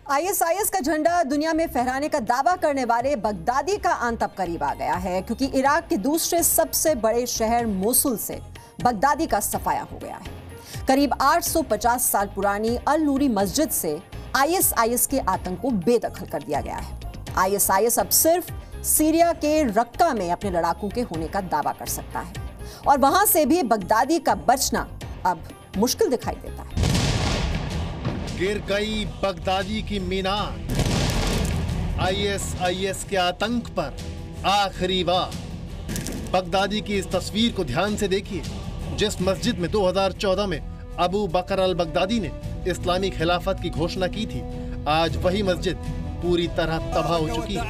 ISIS का झंडा दुनिया में फहराने का दावा करने वाले बगदादी का अंत अब करीब आ गया है, क्योंकि इराक के दूसरे सबसे बड़े शहर मोसुल से बगदादी का सफाया हो गया है। करीब 850 साल पुरानी अल नूरी मस्जिद से आईएसआईएस के आतंक को बेदखल कर दिया गया है। आईएसआईएस अब सिर्फ सीरिया के रक्का में अपने लड़ाकों के होने का दावा कर सकता है और वहां से भी बगदादी का बचना अब मुश्किल दिखाई देता है। गिर गई बगदादी की मीनार, आईएसआईएस के आतंक पर आखिरी वार। बगदादी की इस तस्वीर को ध्यान से देखिए, जिस मस्जिद में 2014 में अबू बकर अल बगदादी ने इस्लामी खिलाफत की घोषणा की थी, आज वही मस्जिद पूरी तरह तबाह हो चुकी है।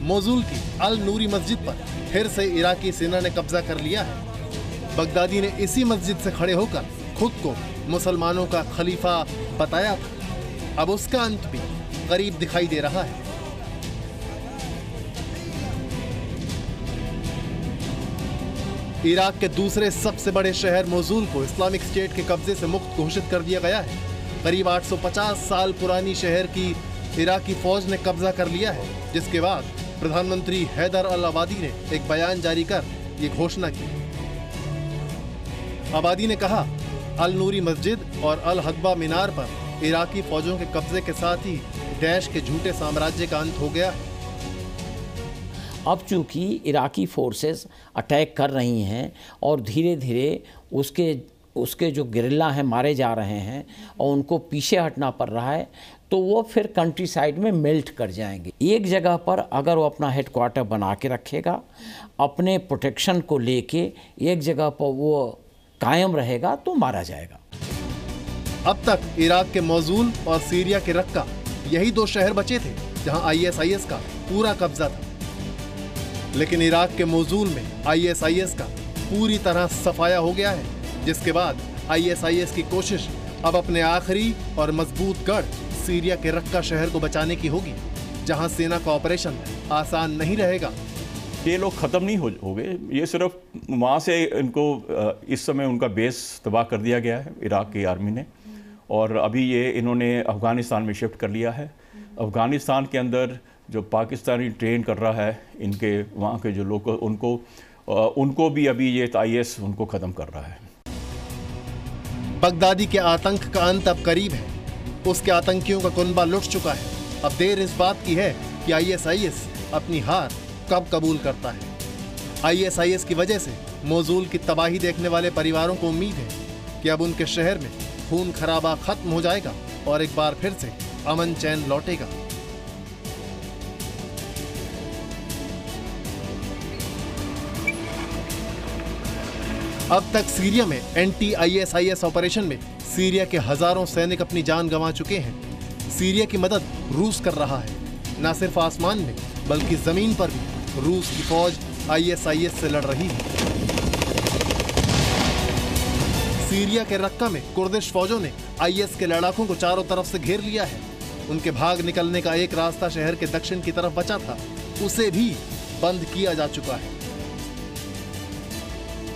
मोसुल की अल नूरी मस्जिद पर फिर से इराकी सेना ने कब्जा कर लिया है। बगदादी ने इसी मस्जिद से खड़े होकर खुद को मुसलमानों का खलीफा बताया था। अब उसका अंत भी करीब दिखाई दे रहा है। इराक के दूसरे सबसे बड़े शहर मोसुल को इस्लामिक स्टेट के कब्जे से मुक्त घोषित कर दिया गया है। करीब 850 साल पुरानी शहर की इराकी फौज ने कब्जा कर लिया है, जिसके बाद प्रधानमंत्री हैदर अल अबादी ने एक बयान जारी कर ये घोषणा की। अबादी ने कहा, अल नूरी मस्जिद और अल हदबा मीनार पर इराकी फौजों के कब्जे के साथ ही डैश के झूठे साम्राज्य का अंत हो गया है। अब चूंकि इराकी फोर्सेस अटैक कर रही हैं और धीरे धीरे उसके जो गिरिल्ला हैं मारे जा रहे हैं और उनको पीछे हटना पड़ रहा है, तो वो फिर कंट्री साइड में मेल्ट कर जाएंगे। एक जगह पर अगर वो अपना हेडक्वार्टर बना के रखेगा, अपने प्रोटेक्शन को लेके एक जगह पर वो कायम रहेगा, तो मारा जाएगा। अब तक इराक के मोसुल और सीरिया के रक्का यही दो शहर बचे थे जहां आईएसआईएस का पूरा कब्जा था। लेकिन इराक के मोसुल में आईएसआईएस का पूरी तरह सफाया हो गया है, जिसके बाद आईएसआईएस की कोशिश अब अपने आखिरी और मजबूत गढ़ सीरिया के रक्का शहर को बचाने की होगी, जहां सेना का ऑपरेशन आसान नहीं रहेगा। ये लोग ख़त्म नहीं हो गए, ये सिर्फ वहाँ से इनको इस समय उनका बेस तबाह कर दिया गया है इराक की आर्मी ने, और अभी ये इन्होंने अफ़गानिस्तान में शिफ्ट कर लिया है। अफ़गानिस्तान के अंदर जो पाकिस्तानी ट्रेन कर रहा है इनके वहाँ के जो लोग, उनको भी अभी ये आईएस उनको ख़त्म कर रहा है। बगदादी के आतंक का अंत अब करीब है। उसके आतंकियों का कुनबा लुट चुका है। अब देर इस बात की है कि आईएसआईएस अपनी हार कब कबूल करता है। आईएसआईएस की वजह से मोसुल की तबाही देखने वाले परिवारों को उम्मीद है कि अब उनके शहर में खून खराबा खत्म हो जाएगा और एक बार फिर से अमन चैन लौटेगा। अब तक सीरिया में एंटी आईएसआईएस ऑपरेशन में सीरिया के हजारों सैनिक अपनी जान गंवा चुके हैं। सीरिया की मदद रूस कर रहा है। न सिर्फ आसमान में बल्कि जमीन पर भी रूस की फौज आईएसआईएस से लड़ रही है। सीरिया के रक्का में कुर्दिश फौजों ने आईएस के लड़ाकों को चारों तरफ से घेर लिया है। उनके भाग निकलने का एक रास्ता शहर के दक्षिण की तरफ बचा था, उसे भी बंद किया जा चुका है।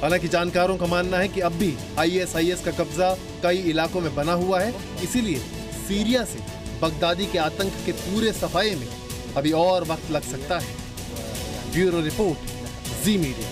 हालांकि जानकारों का मानना है कि अब भी आईएसआईएस का कब्जा कई इलाकों में बना हुआ है, इसीलिए सीरिया से बगदादी के आतंक के पूरे सफाये में अभी और वक्त लग सकता है। ब्यूरो रिपोर्ट, जी मीडिया।